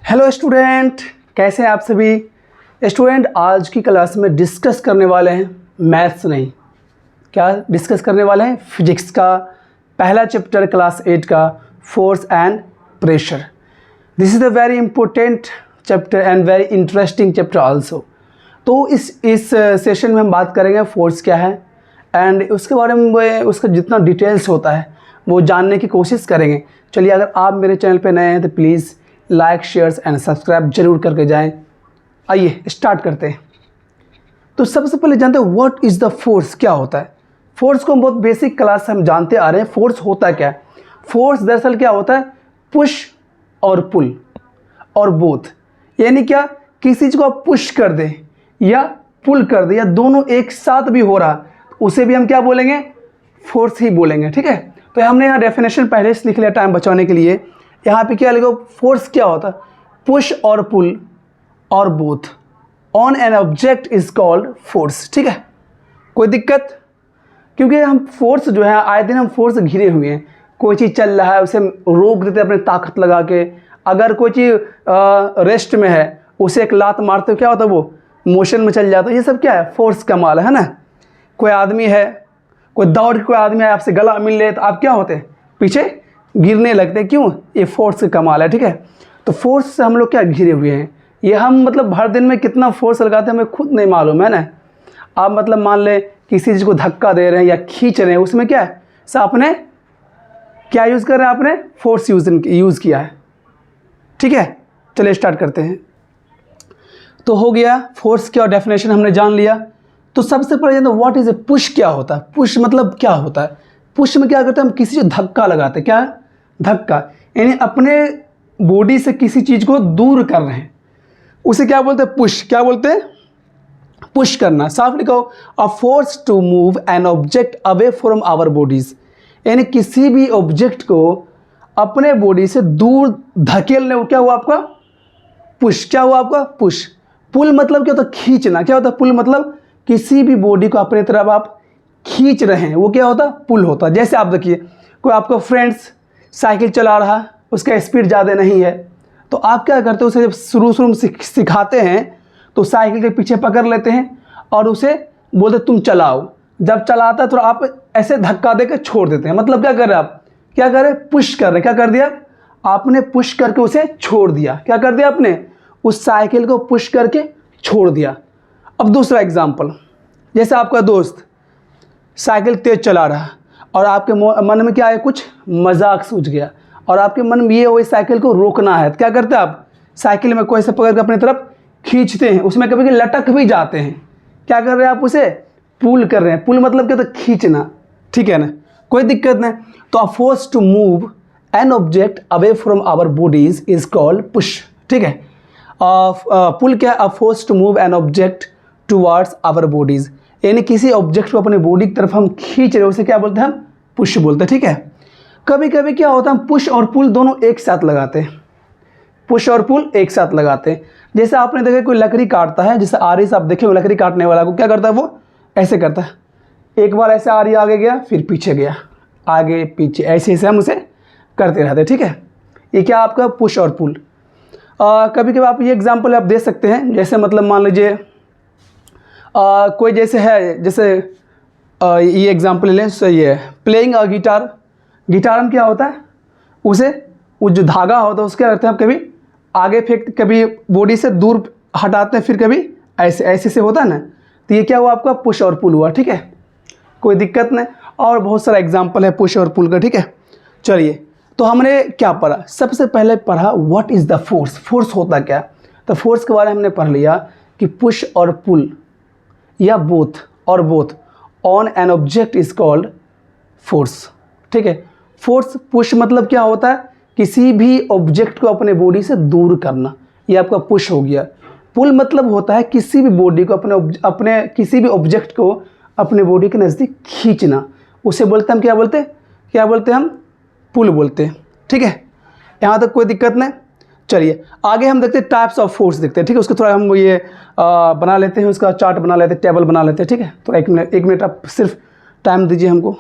Hello student, कैसे हैं आप सभी। स्टूडेंट, आज की क्लास में डिस्कस करने वाले हैं मैथ्स नहीं, क्या डिस्कस करने वाले हैं, फिजिक्स का पहला चैप्टर क्लास 8 का force and pressure. This is a very important chapter and very interesting chapter also. तो इस सेशन में हम बात करेंगे फोर्स क्या है एंड उसके बारे में उसका जितना डिटेल्स होता है वो जानने की कोशिश करेंगे। चलिए, अगर आप मेरे चैनल पे नए हैं तो please like shares and subscribe जरूर करके जाएं। आइए स्टार्ट करते हैं। तो सबसे पहले जानते हैं व्हाट इज़ द फोर्स, क्या होता है। फोर्स को बहुत बेसिक क्लास से हम जानते आ रहे हैं। फोर्स होता क्या है। फोर्स दरअसल क्या होता है, पुश और पुल और बोथ, यानी क्या, किसी चीज़ को आप पुश कर दें या पुल कर दें या दोनों एक साथ भी हो रहा, उसे भी हम क्या बोलेंगे, फोर्स ही बोलेंगे। ठीक है, तो हमने यहाँ डेफिनेशन पहले से लिख लिया टाइम बचाने के लिए। यहाँ पे क्या लिखो, फोर्स क्या होता है, पुश और पुल और both on an object is called force. ठीक है, कोई दिक्कत, क्योंकि हम फोर्स जो है आए दिन हम फोर्स घिरे हुए हैं। कोई चीज़ चल रहा है उसे रोक देते अपने ताकत लगा के। अगर कोई चीज़ रेस्ट में है उसे एक लात मारते हो, क्या होता है, वो मोशन में चल जाता है। ये सब क्या है, फोर्स का माल है ना। कोई आदमी है, कोई दौड़ के कोई आदमी है आपसे गला मिल ले तो आप क्या होते हैं, पीछे गिरने लगते हैं। क्यों, ये फोर्स का कमाल है। ठीक है, तो फोर्स से हम लोग क्या घिरे हुए हैं। ये हम मतलब हर दिन में कितना फोर्स लगाते हैं हमें खुद नहीं मालूम है ना। आप मतलब मान लें किसी चीज़ को धक्का दे रहे हैं या खींच रहे हैं, उसमें क्या है, आपने क्या यूज़ कर रहे हैं, आपने फोर्स यूज़ किया है। ठीक है, चलिए स्टार्ट करते हैं। तो हो गया फोर्स क्या, डेफिनेशन हमने जान लिया। तो सबसे पहले जानते हैं व्हाट इज़ ए पुश, क्या होता है। पुश मतलब क्या होता है, पुश में क्या करते हैं हम किसी चीज़ धक्का लगाते हैं। क्या है, धक्का, यानी अपने बॉडी से किसी चीज़ को दूर कर रहे हैं, उसे क्या बोलते हैं, पुश। क्या बोलते हैं, पुश करना। साफ लिखो, a force to move an object away from our bodies, यानी किसी भी ऑब्जेक्ट को अपने बॉडी से दूर धकेलने को क्या हुआ आपका, पुश। क्या हुआ आपका, पुश। पुल मतलब क्या होता है, खींचना। क्या होता है पुल मतलब, किसी भी बॉडी को अपने तरफ आप खींच रहे हैं, वो क्या होता है, पुल होता है। जैसे आप देखिए, कोई आपका फ्रेंड्स साइकिल चला रहा, उसका स्पीड ज़्यादा नहीं है, तो आप क्या करते हो, उसे जब शुरू में सिखाते हैं तो साइकिल के पीछे पकड़ लेते हैं और उसे बोलते तुम चलाओ। जब चलाता है तो आप ऐसे धक्का देकर छोड़ देते हैं। मतलब क्या कर रहे हैं आप, क्या कर रहे हैं, पुश कर रहे हैं। क्या कर दिया आपने, पुश करके उसे छोड़ दिया। क्या कर दिया आपने, उस साइकिल को पुश करके छोड़ दिया। अब दूसरा एग्जाम्पल, जैसे आपका दोस्त साइकिल तेज चला रहा और आपके मन में क्या है, कुछ मजाक सूझ गया और आपके मन में ये हो इस साइकिल को रोकना है। क्या करते हैं आप, साइकिल में कोई से पकड़ कर अपनी तरफ खींचते हैं, उसमें कभी कभी लटक भी जाते हैं। क्या कर रहे हैं आप, उसे पुल कर रहे हैं। पुल मतलब क्या होता है, खींचना। ठीक है ना, कोई दिक्कत नहीं। तो a force to move an object away from our bodies is called push. ठीक है, पुल क्या है, a force to move an object towards our bodies, यानी किसी ऑब्जेक्ट को अपनी बॉडी की तरफ हम खींच रहे हैं, उसे क्या बोलते हैं, हम पुश बोलते हैं। ठीक है, कभी कभी क्या होता है, हम पुश और पुल दोनों एक साथ लगाते हैं। पुश और पुल एक साथ लगाते हैं। जैसे आपने देखा कोई लकड़ी काटता है, जैसे आरी से आप देखे लकड़ी काटने वाला को क्या करता है, वो ऐसे करता है, एक बार ऐसे आरी आगे गया फिर पीछे गया, आगे पीछे, ऐसे ऐसे हम उसे करते रहते हैं। ठीक है, ये क्या आपका पुश और पुल। कभी कभी आप ये एग्जाम्पल आप दे सकते हैं, जैसे मतलब मान लीजिए कोई जैसे है, जैसे ये एग्जांपल लें, सही है, प्लेइंग अ गिटार। गिटार में क्या होता है, उसे वो जो धागा होता है उसके क्या करते हैं, आप कभी आगे फेंक, कभी बॉडी से दूर हटाते हैं, फिर कभी ऐसे ऐसे से होता है ना। तो ये क्या हुआ आपका, पुश और पुल हुआ। ठीक है, कोई दिक्कत नहीं। और बहुत सारा एग्जाम्पल है पुश और पुल का। ठीक है, चलिए, तो हमने क्या पढ़ा, सबसे पहले पढ़ा what is the force. Force होता क्या, तो फोर्स के बारे में हमने पढ़ लिया कि पुश और पुल या बोथ और both on an object is called force. ठीक है, फोर्स, पुश मतलब क्या होता है, किसी भी ऑब्जेक्ट को अपने बॉडी से दूर करना, ये आपका पुश हो गया। पुल मतलब होता है किसी भी बॉडी को अपने किसी भी ऑब्जेक्ट को अपने बॉडी के नज़दीक खींचना, उसे बोलते हैं हम क्या बोलते हैं हम, पुल बोलते हैं। ठीक है, यहाँ तक कोई दिक्कत नहीं। चलिए आगे हम देखते हैं टाइप्स ऑफ फोर्स देखते हैं। ठीक है, उसको थोड़ा हम ये बना लेते हैं, उसका चार्ट बना लेते हैं, टेबल बना लेते हैं। ठीक है, तो एक मिनट आप सिर्फ टाइम दीजिए हमको।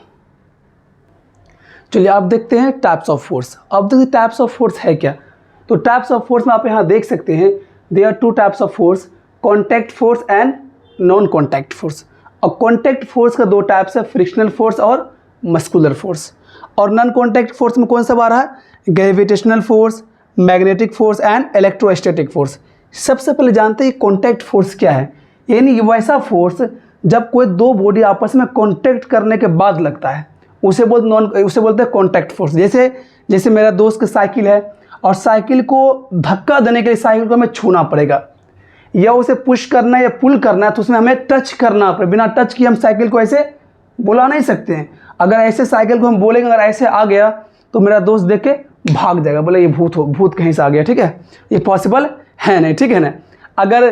चलिए आप देखते हैं टाइप्स ऑफ फोर्स। अब देखिए टाइप्स ऑफ फोर्स है क्या। तो टाइप्स ऑफ फोर्स में आप यहाँ देख सकते हैं, there are two types of force, contact force and non contact force. और कॉन्टैक्ट फोर्स का दो टाइप्स है, फ्रिक्शनल फोर्स और मस्कुलर फोर्स। और नॉन कॉन्टैक्ट फोर्स में कौन सा आ रहा है, gravitational force, magnetic force and electrostatic force. सबसे पहले जानते हैं कॉन्टैक्ट फोर्स क्या है, यानी वैसा फोर्स जब कोई दो बॉडी आपस में कॉन्टैक्ट करने के बाद लगता है, उसे बोलते हैं कॉन्टैक्ट फोर्स। जैसे मेरा दोस्त की साइकिल है और साइकिल को धक्का देने के लिए साइकिल को हमें छूना पड़ेगा, या उसे पुश करना है या पुल करना है, तो उसमें हमें टच करना पड़ेगा। बिना टच किए हम साइकिल को ऐसे बुला नहीं सकते हैं। अगर ऐसे साइकिल को हम बोलेंगे, अगर ऐसे आ गया तो मेरा दोस्त देख के भाग जाएगा, बोले ये भूत कहीं से आ गया, ठीक है, ये पॉसिबल है नहीं, ठीक है ना। अगर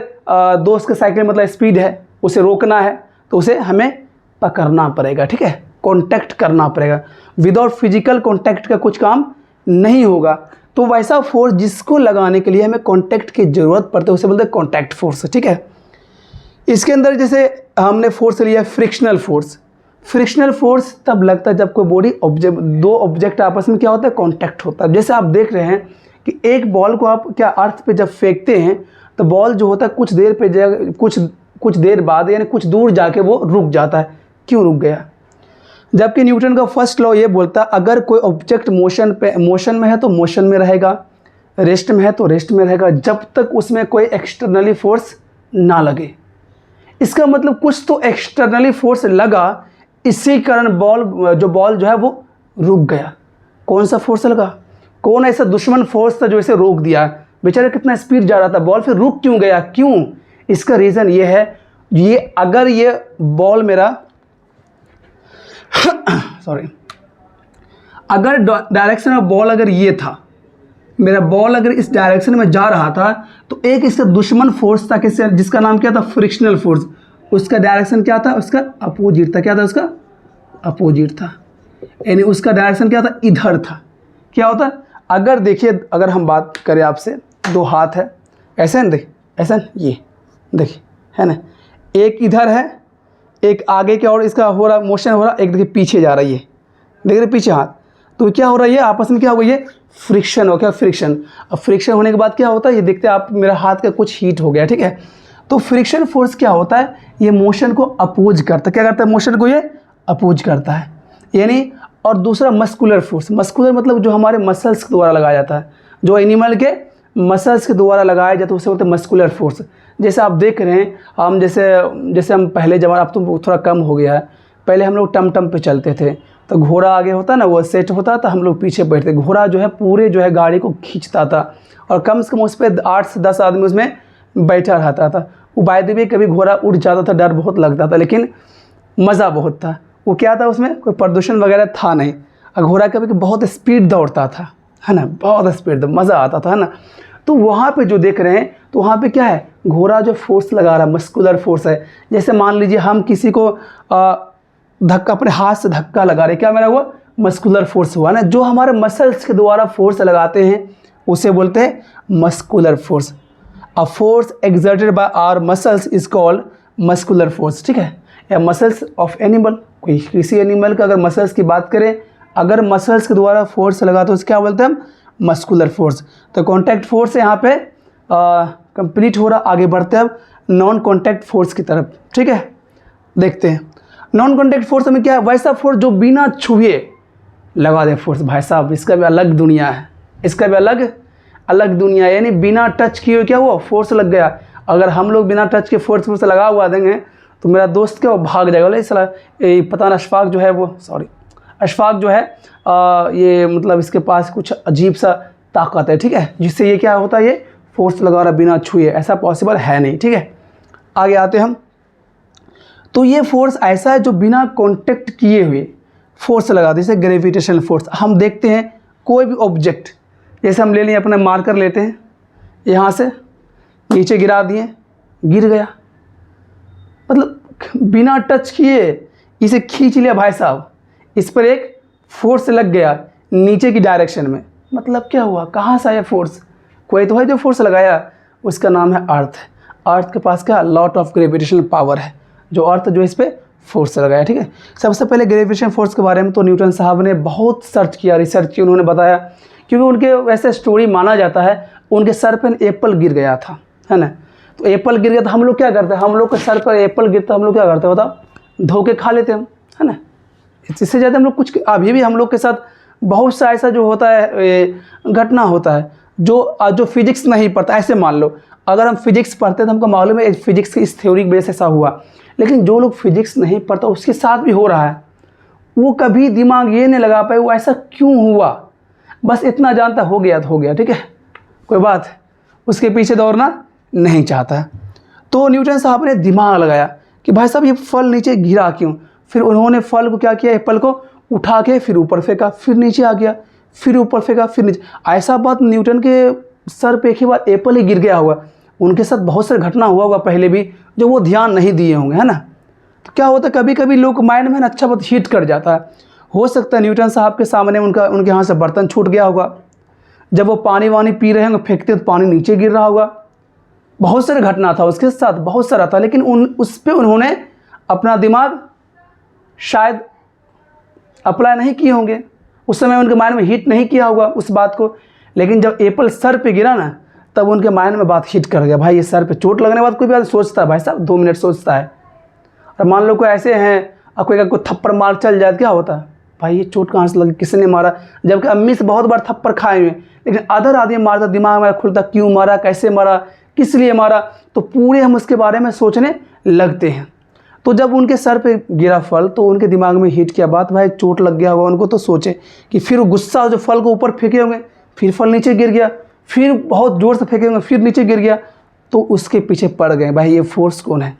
दोस्त का साइकिल मतलब स्पीड है, उसे रोकना है तो उसे हमें पकड़ना पड़ेगा, ठीक है, कांटेक्ट करना पड़ेगा। विदाउट फिजिकल कांटेक्ट का कुछ काम नहीं होगा। तो वैसा फोर्स जिसको लगाने के लिए हमें कांटेक्ट की ज़रूरत पड़ती है उसे बोलते हैं कांटेक्ट फोर्स, ठीक है। इसके अंदर जैसे हमने फोर्स लिया फ्रिक्शनल फोर्स। फ्रिक्शनल फोर्स तब लगता है जब कोई बॉडी दो ऑब्जेक्ट आपस में क्या होता है, कांटेक्ट होता है। जैसे आप देख रहे हैं कि एक बॉल को आप क्या अर्थ पे जब फेंकते हैं तो बॉल जो होता है कुछ देर बाद यानी कुछ दूर जाके वो रुक जाता है। क्यों रुक गया? जबकि न्यूटन का फर्स्ट लॉ ये बोलता है अगर कोई ऑब्जेक्ट मोशन में है तो मोशन में रहेगा, रेस्ट में है तो रेस्ट में रहेगा, जब तक उसमें कोई एक्सटर्नली फोर्स ना लगे। इसका मतलब कुछ तो एक्सटर्नली फोर्स लगा, इसी कारण बॉल जो है वो रुक गया। कौन सा फोर्स लगा? कौन ऐसा दुश्मन फोर्स था जो इसे रोक दिया? बेचारा कितना स्पीड जा रहा था, बॉल फिर रुक क्यों गया? क्यों? इसका रीज़न ये है, अगर ये बॉल मेरा सॉरी, अगर डायरेक्शन ऑफ बॉल अगर ये था, मेरा बॉल अगर इस डायरेक्शन में जा रहा था तो एक इसका दुश्मन फोर्स था जिसका नाम क्या था, फ्रिक्शनल फोर्स। उसका डायरेक्शन क्या था? उसका अपोजिट था। क्या था? उसका अपोजिट था, यानी उसका डायरेक्शन क्या था? इधर था। क्या होता? अगर देखिए, अगर हम बात करें आपसे, दो हाथ है ऐसे ना, देखिए ऐसा, ये देखिए है ना, एक इधर है, एक आगे की ओर इसका हो रहा मोशन हो रहा, एक देखिए पीछे जा रही है, देख रहे पीछे हाथ, तो क्या हो रहा है, ये आपस में क्या हो गई, ये फ्रिक्शन हो गया, फ्रिक्शन। अब फ्रिक्शन होने के बाद क्या होता है, ये देखते हैं आप, मेरा हाथ का कुछ हीट हो गया, ठीक है। तो फ्रिक्शन फोर्स क्या होता है, ये मोशन को अपोज करता है। क्या करता है? मोशन को ये अपोज करता है, यानी। और दूसरा मस्कुलर फोर्स। मस्कुलर मतलब जो हमारे मसल्स के द्वारा लगाया जाता है, जो एनिमल के मसल्स के द्वारा लगाया जाता है उसे बोलते हैं मस्कुलर फोर्स। जैसे आप देख रहे हैं, हम जैसे हम पहले जमाना, अब तो थोड़ा कम हो गया है, पहले हम लोग टम पे चलते थे तो घोड़ा आगे होता ना, वो सेट होता था, हम लोग पीछे बैठते। घोड़ा जो है पूरे जो है गाड़ी को खींचता था और कम से कम उस पर 8 से 10 आदमी उसमें बैठा रहता था। वो बाय द वे कभी घोड़ा उड़ जाता था, डर बहुत लगता था, लेकिन मज़ा बहुत था। वो क्या था, उसमें कोई प्रदूषण वगैरह था नहीं, और घोड़ा कभी बहुत स्पीड दौड़ता था, है ना, बहुत स्पीड, मज़ा आता था, है ना। तो वहाँ पे जो देख रहे हैं, तो वहाँ पे क्या है, घोड़ा जो फोर्स लगा रहा है मस्कुलर फोर्स है। जैसे मान लीजिए हम किसी को धक्का, अपने हाथ से धक्का लगा रहे, क्या मेरा हुआ, मस्कुलर फोर्स हुआ ना। जो हमारे मसल्स के द्वारा फोर्स लगाते हैं उसे बोलते हैं muscular force. A force exerted by our muscles is called muscular force, ठीक है। या मसल्स ऑफ एनिमल, कोई किसी एनिमल का अगर मसल्स की बात करें, अगर मसल्स के द्वारा फोर्स लगा तो उसे क्या बोलते हैं हम, मस्कुलर फोर्स। तो कॉन्टैक्ट फोर्स यहाँ पे कंप्लीट हो रहा। आगे बढ़ते हैं अब नॉन कॉन्टैक्ट फोर्स की तरफ, ठीक है। देखते हैं नॉन कॉन्टैक्ट फोर्स में क्या है, वैसा फोर्स जो बिना छुए लगा दे फोर्स। भाई साहब, इसका भी अलग दुनिया है, इसका भी अलग दुनिया है, यानी बिना टच किए क्या हुआ, फोर्स लग गया। अगर हम लोग बिना टच के फोर्स लगा हुआ देंगे तो मेरा दोस्त क्या, वो भाग जाएगा, बोले सला ये पता ना, अशफाक जो है वो, सॉरी अशफाक जो है ये मतलब इसके पास कुछ अजीब सा ताकत है, ठीक है, जिससे ये क्या होता है, ये फोर्स लगा रहा बिना छुए, ऐसा पॉसिबल है नहीं, ठीक है। आगे आते हम, तो ये फोर्स ऐसा है जो बिना कांटेक्ट किए हुए फोर्स लगा दे, जैसे ग्रेविटेशनल फोर्स। हम देखते हैं कोई भी ऑब्जेक्ट, जैसे हम ले लें अपना मार्कर लेते हैं, यहाँ से नीचे गिरा दिए, गिर गया, मतलब बिना टच किए इसे खींच लिया भाई साहब, इस पर एक फोर्स लग गया नीचे की डायरेक्शन में, मतलब क्या हुआ, कहाँ से आया फोर्स, कोई तो है जो फोर्स लगाया, उसका नाम है अर्थ। अर्थ के पास क्या, लॉट ऑफ ग्रेविटेशनल पावर है, जो अर्थ जो इस पर फोर्स लगाया, ठीक है। सबसे पहले ग्रेविटेशन फोर्स के बारे में तो न्यूटन साहब ने बहुत रिसर्च किया, उन्होंने बताया क्योंकि उनके वैसे स्टोरी माना जाता है उनके सर पर एप्पल गिर गया था, है ना। तो एप्पल गिर गया तो हम लोग क्या करते हैं, हम लोग के सर पर एप्पल गिरता हम लोग क्या करते हैं बताओ, धो के खा लेते हम, है ना। इससे ज़्यादा हम लोग कुछ, अभी भी हम लोग के साथ बहुत सा ऐसा जो होता है घटना होता है जो फिजिक्स नहीं पढ़ता। ऐसे मान लो अगर हम फिजिक्स पढ़ते हैं तो हमको मालूम है फिजिक्स की इस थ्योरी की वजह से ऐसा हुआ, लेकिन जो लोग फिजिक्स नहीं पढ़ता उसके साथ भी हो रहा है, वो कभी दिमाग ये नहीं लगा पाए वो ऐसा क्यों हुआ, बस इतना जानता हो गया तो हो गया, ठीक है, कोई बात, उसके पीछे दौड़ना नहीं चाहता। तो न्यूटन साहब ने दिमाग लगाया कि भाई साहब ये फल नीचे गिरा क्यों। फिर उन्होंने फल को क्या किया, एप्पल को उठा के फिर ऊपर फेंका, फिर नीचे आ गया, फिर ऊपर फेंका, फिर नीचे। ऐसा बात न्यूटन के सर पे एक ही बार एप्पल ही गिर गया होगा, उनके साथ बहुत सारी घटना हुआ होगा पहले भी जो वो ध्यान नहीं दिए होंगे, है ना। तो क्या होता है कभी कभी लोग माइंड में अच्छा बहुत हिट कर जाता है। हो सकता है न्यूटन साहब के सामने उनके हाथ से बर्तन छूट गया होगा, जब वो पानी वानी पी रहे होंगे फेंकते तो पानी नीचे गिर रहा होगा। बहुत सारे घटना था उसके साथ, बहुत सारा था, लेकिन उस पर उन्होंने अपना दिमाग शायद अप्लाई नहीं किए होंगे, उस समय उनके माइंड में हिट नहीं किया होगा उस बात को। लेकिन जब एप्पल सर पे गिरा ना तब उनके माइंड में बात हिट कर गया, भाई ये सर पे चोट लगने के बाद कोई भी आदमी सोचता है भाई साहब 2 मिनट सोचता है। और मान लो कोई ऐसे हैं और कोई थप्पड़ मार चल जाए क्या होता है, भाई ये चोट कहाँ से लगी, किसने मारा, जबकि अम्मी से बहुत बार थप्पड़ खाए हुए, लेकिन अदर आदमी मारता दिमाग में खुलता क्यों मारा, कैसे मारा, किस लिए मारा, तो पूरे हम उसके बारे में सोचने लगते हैं। तो जब उनके सर पे गिरा फल तो उनके दिमाग में हिट किया बात, भाई चोट लग गया होगा उनको, तो सोचे कि फिर गुस्सा जो फल को ऊपर फेंके होंगे, फिर फल नीचे गिर गया, फिर बहुत ज़ोर से फेंके होंगे, फिर नीचे गिर गया, तो उसके पीछे पड़ गए भाई ये फोर्स कौन है,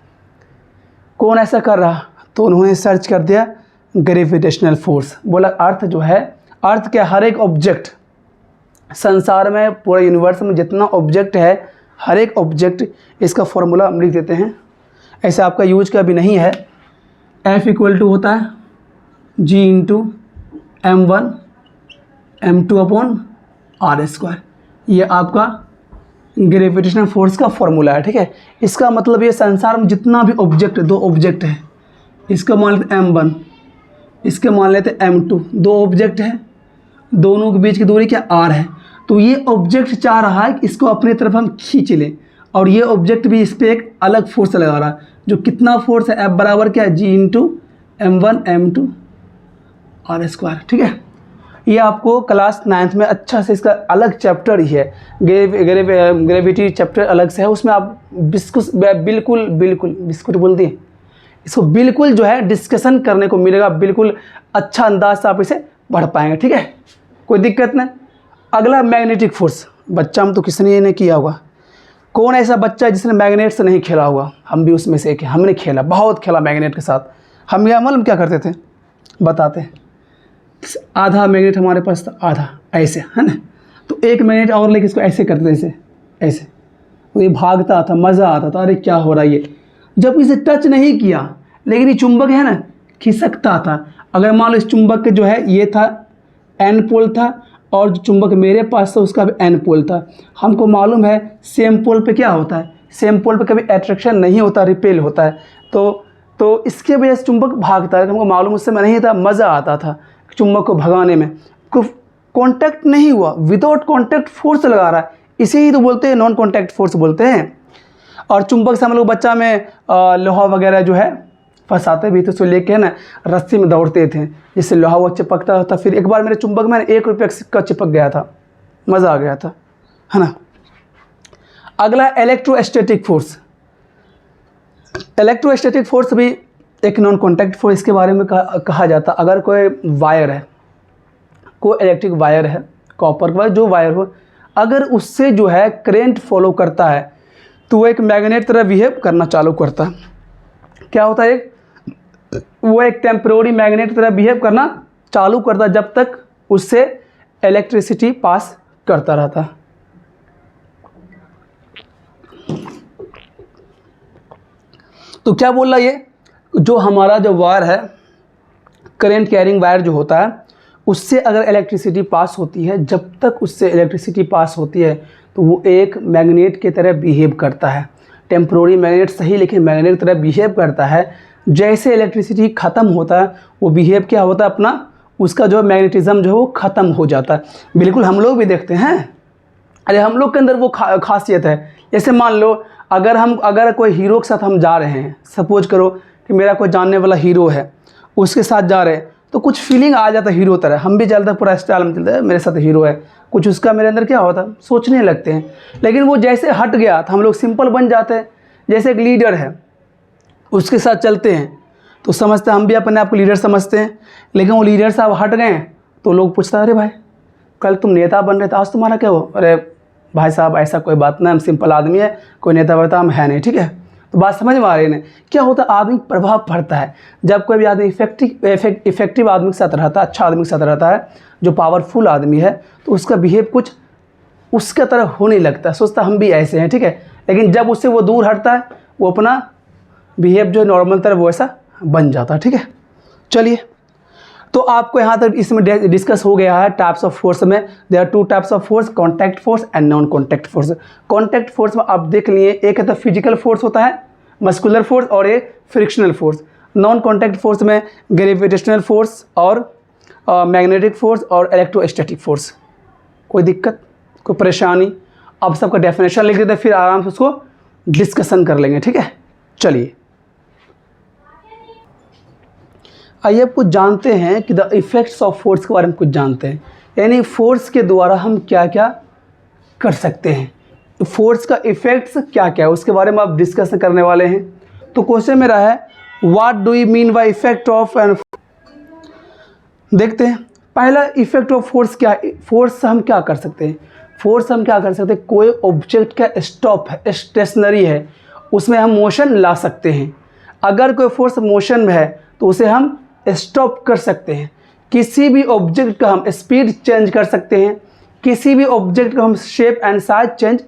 कौन ऐसा कर रहा। तो उन्होंने सर्च कर दिया ग्रेविटेशनल फोर्स। बोला अर्थ जो है, अर्थ क्या, हर एक ऑब्जेक्ट संसार में पूरे यूनिवर्स में जितना ऑब्जेक्ट है हर एक ऑब्जेक्ट, इसका फॉर्मूला हम लिख देते हैं, ऐसे आपका यूज का भी नहीं है। F इक्वल टू होता है G into M1 M2 upon R²। ये आपका ग्रेविटेशनल फोर्स का फॉर्मूला है, ठीक है। इसका मतलब ये संसार में जितना भी ऑब्जेक्ट, 2 ऑब्जेक्ट है, इसका मान लेते M1, इसके मान लेते M2, 2 ऑब्जेक्ट है, दोनों के बीच की दूरी क्या R है। तो ये ऑब्जेक्ट चाह रहा है कि इसको अपनी तरफ हम खींच लें, और ये ऑब्जेक्ट भी इस पर एक अलग फोर्स लगा रहा है, जो कितना फोर्स है, F बराबर क्या है G into M1 M2 R², ठीक है। ये आपको क्लास 9th में अच्छा से, इसका अलग चैप्टर ही है, ग्रेविटी चैप्टर अलग से है, उसमें आप बिल्कुल बोलते हैं इसको, बिल्कुल जो है डिस्कशन करने को मिलेगा, बिल्कुल अच्छा अंदाज से आप इसे पढ़ पाएंगे, ठीक है, कोई दिक्कत नहीं। अगला मैग्नेटिक फोर्स, बच्चा हम तो किसने ये नहीं किया होगा, कौन ऐसा बच्चा जिसने मैग्नेट से नहीं खेला होगा, हम भी उसमें से एक है, हमने खेला, बहुत खेला मैग्नेट के साथ। हम यह मालूम क्या करते थे, बताते हैं, आधा मैग्नेट हमारे पास था, आधा ऐसे, है ना, तो एक मैग्नेट और लेके इसको ऐसे करते थे, ऐसे ऐसे, तो ये भागता था, मज़ा आता था, अरे क्या हो रहा है ये, जब इसे टच नहीं किया, लेकिन ये चुंबक है ना खिसकता था। अगर मान लो इस चुंबक के जो है ये था एन पोल था, और जो चुंबक मेरे पास था उसका भी एन पोल था। हमको मालूम है सेम पोल पे क्या होता है, सेम पोल पे कभी अट्रैक्शन नहीं होता, रिपेल होता है, तो इसके वजह से चुंबक भागता है। हमको मालूम उससे मैं नहीं था, मज़ा आता था चुंबक को भगाने में, कॉन्टैक्ट नहीं हुआ, विदाउट कॉन्टैक्ट फोर्स लगा रहा है, इसे ही तो बोलते हैं नॉन कॉन्टैक्ट फोर्स बोलते हैं। और चुंबक से हम लोग बच्चा में लोहा वगैरह जो है फंसाते भी थे, उसको लेके ना रस्सी में दौड़ते थे, जिससे लोहा वो चिपकता था। फिर एक बार मेरे चुंबक में 1 रुपये का सिक्का चिपक गया था, मज़ा आ गया था, है ना। अगला इलेक्ट्रोस्टैटिक फोर्स। इलेक्ट्रोस्टैटिक फोर्स भी एक नॉन कॉन्टैक्ट फोर्स, इसके बारे में कहा जाता। अगर कोई वायर है, कोई इलेक्ट्रिक वायर है, कॉपर का जो वायर हो, अगर उससे जो है करंट फॉलो करता है तो वो एक मैग्नेट तरह बिहेव करना चालू करता है। क्या होता है, वो एक टेम्पररी मैग्नेट तरह बिहेव करना चालू करता जब तक उससे इलेक्ट्रिसिटी पास करता रहता। तो क्या बोल रहा ये, जो हमारा जो वायर है, करंट कैरिंग वायर जो होता है, उससे अगर इलेक्ट्रिसिटी पास होती है, जब तक उससे इलेक्ट्रिसिटी पास होती है तो वो एक मैग्नेट की तरह बिहेव करता है। टेम्पररी मैग्नेट सही, लेकिन मैग्नेट की तरह बिहेव करता है। जैसे इलेक्ट्रिसिटी ख़त्म होता है वो बिहेव क्या होता है, अपना उसका जो मैग्नेटिज्म जो है वो ख़त्म हो जाता है। बिल्कुल हम लोग भी देखते हैं, अरे हम लोग के अंदर वो खासियत है। जैसे मान लो अगर कोई हीरो के साथ हम जा रहे हैं, सपोज करो कि मेरा कोई जानने वाला हीरो है, उसके साथ जा रहे हैं तो कुछ फीलिंग आ जाता है हीरो तरह, हम भी चलते पूरा स्टाइल में चलते हैं, मेरे साथ हीरो है, कुछ उसका मेरे अंदर क्या होता है, सोचने लगते हैं। लेकिन वो जैसे हट गया तो हम लोग सिंपल बन जाते हैं। जैसे एक लीडर है, उसके साथ चलते हैं तो समझते हैं, हम भी अपने आप को लीडर समझते हैं, लेकिन वो लीडर साहब हट गए तो लोग पूछते हैं, अरे भाई कल तुम नेता बन रहे थे, आज तुम्हारा क्या हो? अरे भाई साहब ऐसा कोई बात नहीं, हम सिंपल आदमी है, कोई नेता वेता हम है नहीं, ठीक है। तो बात समझ में आ रही है ना? क्या होता है, आदमी प्रभाव पड़ता है। जब कोई भी आदमी इफेक्टिव आदमी के साथ रहता है, अच्छा आदमी के साथ रहता है, जो पावरफुल आदमी है, तो उसका बिहेव कुछ उसके तरह होने लगता है, सोचता हम भी ऐसे हैं, ठीक है। लेकिन जब उससे वो दूर हटता है, वो अपना बिहेव जो नॉर्मल तरह वो ऐसा बन जाता है, ठीक है। चलिए, तो आपको यहाँ तक इसमें डिस्कस हो गया है टाइप्स ऑफ फोर्स में। There are 2 types of force, contact force and non contact force. Contact force में आप देख लिए, एक है तो फिजिकल फोर्स होता है, मस्कुलर फोर्स, और एक frictional force. Non contact force में ग्रेविटेशनल फोर्स और मैग्नेटिक फोर्स और इलेक्ट्रोस्टैटिक फोर्स। कोई दिक्कत, कोई परेशानी? आप सबका डेफिनेशन लिख देते, फिर आराम से उसको डिस्कशन कर लेंगे, ठीक है। चलिए, आइए अब कुछ जानते हैं कि द इफ़ेक्ट्स ऑफ फोर्स के बारे में कुछ जानते हैं, यानी फोर्स के द्वारा हम क्या क्या कर सकते हैं, फोर्स का इफ़ेक्ट्स क्या क्या है उसके बारे में आप डिस्कस करने वाले हैं। तो क्वेश्चन मेरा है, what do you mean by effect of an. देखते हैं, पहला इफेक्ट ऑफ फोर्स क्या है। फोर्स से हम क्या कर सकते हैं, फोर्स हम क्या कर सकते हैं, कोई ऑब्जेक्ट का स्टॉप है, स्टेशनरी है, उसमें हम मोशन ला सकते हैं। अगर कोई फोर्स मोशन में है तो उसे हम स्टॉप कर सकते हैं। किसी भी ऑब्जेक्ट का हम स्पीड चेंज कर सकते हैं, किसी भी ऑब्जेक्ट को हम शेप एंड साइज चेंज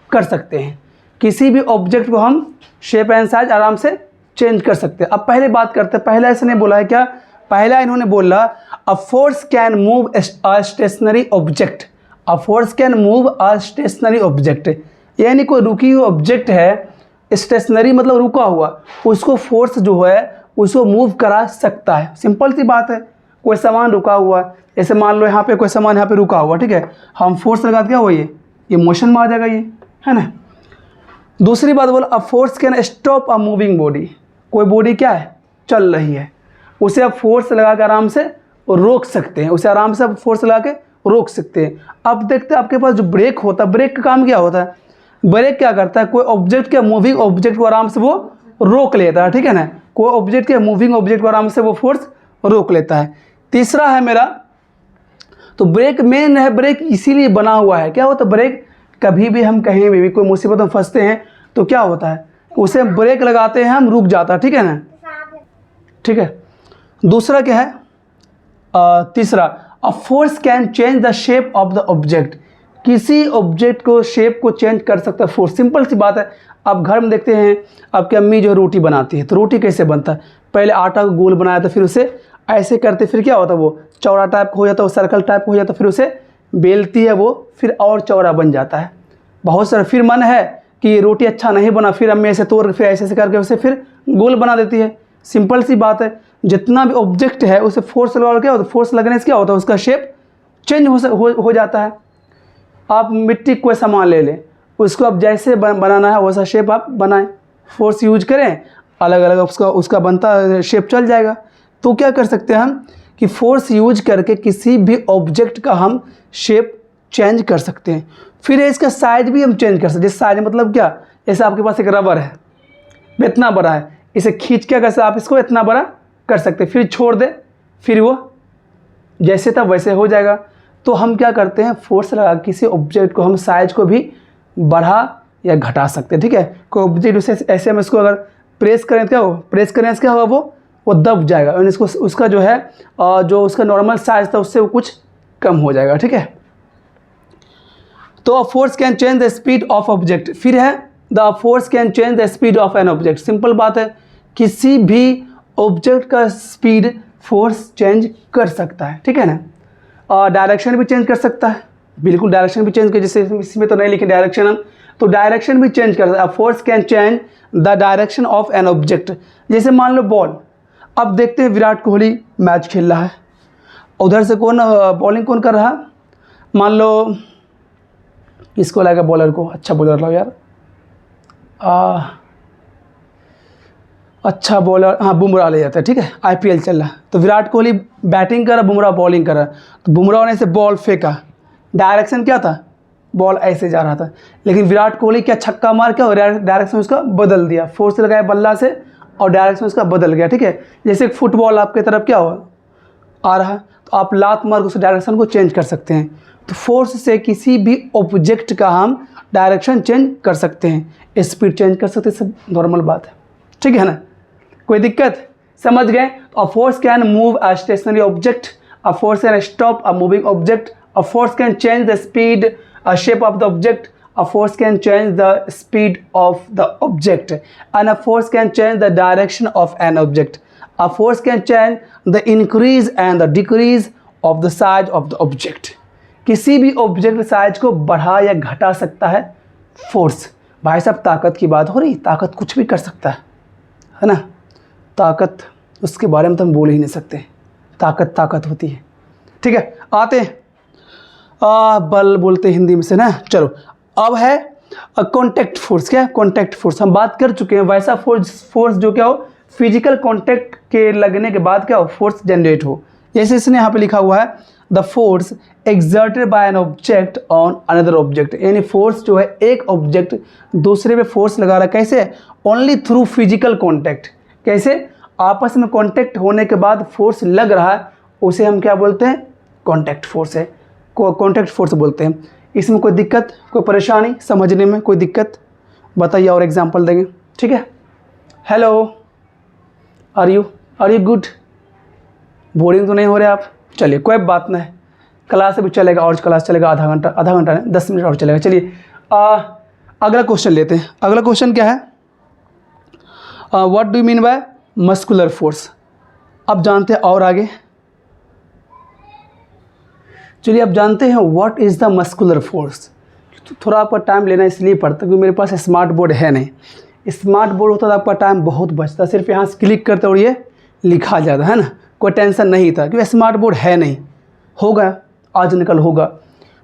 कर सकते हैं, किसी भी ऑब्जेक्ट को हम शेप एंड साइज आराम से चेंज कर सकते हैं। अब पहले बात करते हैं, पहला इसने बोला है क्या, पहला इन्होंने बोला a force can move a stationary object. A force can move a stationary object, यानी कोई रुकी हुई ऑब्जेक्ट है, स्टेशनरी मतलब रुका हुआ, उसको फोर्स जो है उसको मूव करा सकता है। सिंपल सी बात है, कोई सामान रुका हुआ है, जैसे मान लो यहाँ पे कोई सामान यहाँ पे रुका हुआ, ठीक है, हम फोर्स लगा क्या हुआ, ये मोशन में आ जाएगा, ये है ना। दूसरी बात बोला, a force can stop a moving body. कोई बॉडी क्या है, चल रही है, उसे आप फोर्स लगा के आराम से रोक सकते हैं, उसे आराम से आप फोर्स लगा के रोक सकते हैं। अब देखते हैं आपके पास जो ब्रेक होता है, ब्रेक का काम क्या होता है, ब्रेक क्या करता है, कोई ऑब्जेक्ट के मूविंग ऑब्जेक्ट को आराम से वो रोक लेता है, ठीक है ना। कोई ऑब्जेक्ट के मूविंग ऑब्जेक्ट को आराम से वो फोर्स रोक लेता है। तीसरा है मेरा, तो ब्रेक मेन है, ब्रेक इसीलिए बना हुआ है, क्या होता है ब्रेक, कभी भी हम कहीं भी कोई मुसीबत में फंसते हैं तो क्या होता है, उसे ब्रेक लगाते हैं हम, रुक जाता है, ठीक है ना, ठीक है। दूसरा क्या है, तीसरा, अ force can change the shape of the object. किसी ऑब्जेक्ट को शेप को चेंज कर सकता है फोर्स। सिंपल सी बात है, आप घर में देखते हैं आपकी अम्मी जो रोटी बनाती है, तो रोटी कैसे बनता है, पहले आटा को गोल बनाया था, फिर उसे ऐसे करते, फिर क्या होता है वो चौड़ा टाइप हो जाता है, वो सर्कल टाइप हो जाता है, फिर उसे बेलती है वो, फिर और चौड़ा बन जाता है। बहुत सारा, फिर मन है कि ये रोटी अच्छा नहीं बना, फिर अम्मी ऐसे तोड़, फिर ऐसे करके उसे फिर गोल बना देती है। सिंपल सी बात है, जितना भी ऑब्जेक्ट है उसे फोर्स लगा, क्या होता है, फोर्स लगने से क्या होता है, उसका शेप चेंज हो जाता है। आप मिट्टी कोई सामान ले लें, उसको आप जैसे बनाना है वैसा शेप आप बनाएं, फोर्स यूज करें, अलग अलग उसका बनता शेप चल जाएगा। तो क्या कर सकते हैं हम कि फोर्स यूज करके किसी भी ऑब्जेक्ट का हम शेप चेंज कर सकते हैं। फिर इसका साइज भी हम चेंज कर सकते हैं। साइज मतलब क्या, जैसे आपके पास एक रबर है, इतना बड़ा है, इसे खींच के कैसे आप इसको इतना बड़ा कर सकते हैं, फिर छोड़ दें, फिर वो जैसे था वैसे हो जाएगा। तो हम क्या करते हैं, फोर्स लगा किसी ऑब्जेक्ट को हम साइज को भी बढ़ा या घटा सकते हैं, ठीक है। कोई ऑब्जेक्ट उसे ऐसे हम इसको अगर प्रेस करें तो क्या हो, प्रेस करने से क्या होगा, वो दब जाएगा, और इसको उसका जो है जो उसका नॉर्मल साइज था उससे वो कुछ कम हो जाएगा, ठीक है। तो a force can change the speed of object. फिर है the force can change the speed of an object. Simple बात है, किसी भी ऑब्जेक्ट का स्पीड फोर्स चेंज कर सकता है, ठीक है ना। डायरेक्शन भी चेंज कर सकता है, बिल्कुल डायरेक्शन भी चेंज कर, जैसे इसमें तो नहीं लिखे डायरेक्शन हम, तो डायरेक्शन भी चेंज कर सकता है। Force can change the direction of an object. जैसे मान लो बॉल, अब देखते हैं विराट कोहली मैच खेल रहा है उधर से कौन बॉलिंग कौन कर रहा, मान लो किसको लाएगा बॉलर को, अच्छा बॉलर लो यार, अच्छा बॉलर, हाँ बुमराह ले जाता है, ठीक है, आईपीएल चल रहा है, तो विराट कोहली बैटिंग कर रहा, बुमराह बॉलिंग कर रहा, तो बुमराह ने से बॉल फेंका, डायरेक्शन क्या था, बॉल ऐसे जा रहा था, लेकिन विराट कोहली क्या छक्का मार के और डायरेक्शन उसका बदल दिया, फोर्स लगाया बल्ला से और डायरेक्शन उसका बदल गया, ठीक है। जैसे फुटबॉल आपके तरफ क्या हो आ रहा है, तो आप लात मार उस डायरेक्शन को चेंज कर सकते हैं। तो फोर्स से किसी भी ऑब्जेक्ट का हम डायरेक्शन चेंज कर सकते हैं, स्पीड चेंज कर सकते हैं, सब नॉर्मल बात है, ठीक है ना, कोई दिक्कत, समझ गए। A force can move a stationary object, a force can stop a moving object, a force can change the speed a shape of the object, a force can change the speed of the object, and a force can change the direction of an object. A force can change the increase and the decrease of the size of the object. किसी भी object size को बढ़ा या घटा सकता है force. भाई साहब ताकत की बात हो रही, ताकत कुछ भी कर सकता है ना, ताकत उसके बारे में तो हम बोल ही नहीं सकते, ताकत ताकत होती है, ठीक है। आते हैं बल बोलते हिंदी में से ना, चलो अब है कॉन्टैक्ट फोर्स। क्या कॉन्टैक्ट फोर्स हम बात कर चुके हैं, वैसा फोर्स जो क्या हो, फिजिकल कॉन्टैक्ट के लगने के बाद क्या हो, फोर्स जनरेट हो। जैसे इसने यहाँ पे लिखा हुआ है the force exerted bye an object on another object, यानी फोर्स जो है एक ऑब्जेक्ट दूसरे पे फोर्स लगा रहा है, कैसे, ओनली थ्रू फिजिकल कॉन्टैक्ट, कैसे, आपस में कॉन्टैक्ट होने के बाद फोर्स लग रहा है, उसे हम क्या बोलते हैं, कॉन्टैक्ट फोर्स है, कॉन्टैक्ट फोर्स बोलते हैं। इसमें कोई दिक्कत, कोई परेशानी समझने में, कोई दिक्कत बताइए, और एग्जांपल देंगे, ठीक है। Hello, are you good, boring तो नहीं हो रहे आप, चलिए कोई बात नहीं, क्लास अभी चलेगा और क्लास चलेगा आधा घंटा नहीं 10 मिनट और चलेगा। चलिए अगला क्वेश्चन लेते हैं। अगला क्वेश्चन क्या है, what do you mean bye muscular force. अब जानते हैं और आगे, चलिए अब जानते हैं what is the muscular force. थोड़ा आपका टाइम लेना इसलिए पड़ता है क्योंकि मेरे पास स्मार्ट बोर्ड है नहीं, स्मार्ट बोर्ड होता तो आपका टाइम बहुत बचता, सिर्फ यहाँ से क्लिक करते और ये लिखा जाता है ना, कोई टेंशन नहीं था, क्योंकि स्मार्ट बोर्ड है नहीं, होगा आज निकल होगा।